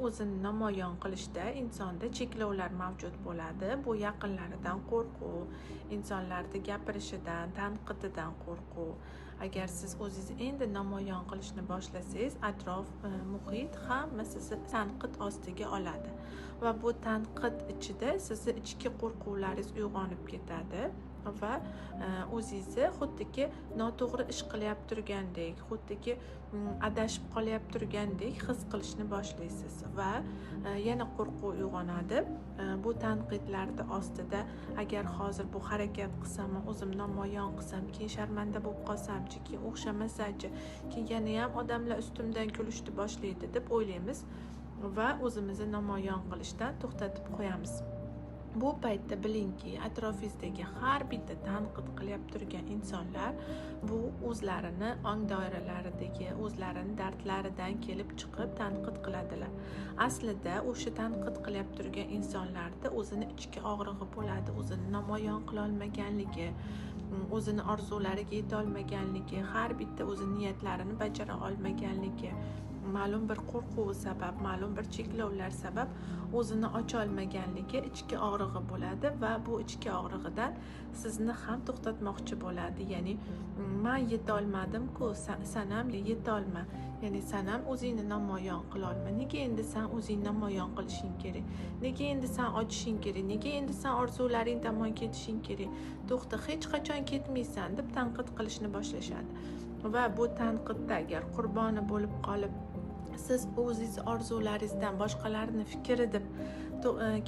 o'zini namoyon qilishda insonda cheklovlar mavjud bo'ladi. Bu yaqinlaridan qo'rquv, insonlarning gapirishidan, tanqididan qo'rquv. Agar siz o'zingizni endi namoyon qilishni boshlasangiz, atrof, muhit hamma sizni tanqid ostiga oladi va bu tanqid ichida sizni ichki qo'rquvlaringiz uyg'onib ketadi va o'zingizni xuddiki noto'g'ri ish qilyapti turgandek, xuddiki adashib qolyapti turgandek his qilishni boshlaysiz va yana qo'rquv uyg'onadi. Bu tanqidlarni ostida agar hozir bu harakat qilsam, o'zim namoyon qilsam, keyin sharmanda bo'lib qolsamchi, keyin o'xshamasachi, keyin yana ham odamlar ustimdan kulishni boshlaydi deb o'ylaymiz va o'zimizni namoyon qilishdan to'xtatib qo'yamiz. Bu paytda bilingki, atrofingizdagi har bitta tanqid qilyapti turgan insonlar bu o'zlarini ong doiralaridagi, o'zlarini dardlaridan kelib chiqib tanqid qiladilar. Aslida o'sha tanqid qilyapti turgan insonlarda o'zini ichki og'rig'i bo'ladi, o'zini namoyon qila olmaganligi, o'zini orzulariga yeta olmaganligi, har bitta o'zi niyatlarini bajara olmaganligi, ma'lum bir qo'rquv sabab, ma'lum bir cheklovlar sabab o'zini ocha olmaganligi ichki og'rig'i bo'ladi va bu ichki og'rig'idan sizni ham to'xtatmoqchi bo'ladi. Ya'ni men yeta olmadim-ku, san ham yeta olma. Ya'ni san ham o'zingni namoyon qila olma. Nega endi san o'zingni namoyon qilishing kerak? Nega endi san ochishing kerak? Nega endi san orzularing tomon ketishing kerak? To'xta, hech qachon ketmaysan deb tanqid qilishni boshlashadi. Va bu tanqidda agar qurboni bo'lib qolib siz o'zingiz orzularingizdan boshqalarni fikri deb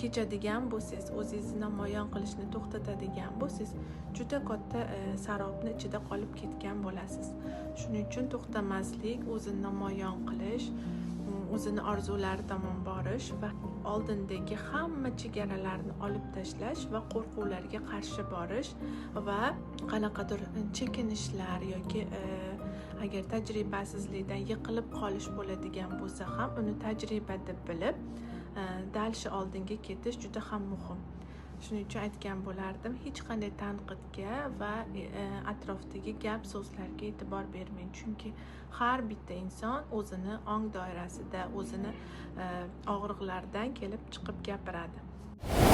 kechadigan bo'lsangiz, o'zingizni namoyon qilishni to'xtatadigan bo'lsangiz, juda katta sarobni ichida qolib ketgan bo'lasiz. Shuning uchun to'xtamaslik, o'zini namoyon qilish, o'zini orzulari tomon borish va oldindagi hamma chegaralarni olib tashlash va qo'rquvlarga qarshi borish va qanaqadir chekinishlar yoki agar tajribasizlikdan yiqilib qolish bo'ladigan bo'lsa ham uni tajriba deb bilib dal shu oldinga ketish juda ham muhim. Shuning uchun aytgan bo'lardim, hech qanday tanqidga va atrofdagi gap so'zlarga e'tibor bermang, chunki har bitta inson o'zini ong doirasida, o'zini og'riqlardan kelib chiqib gapiradi.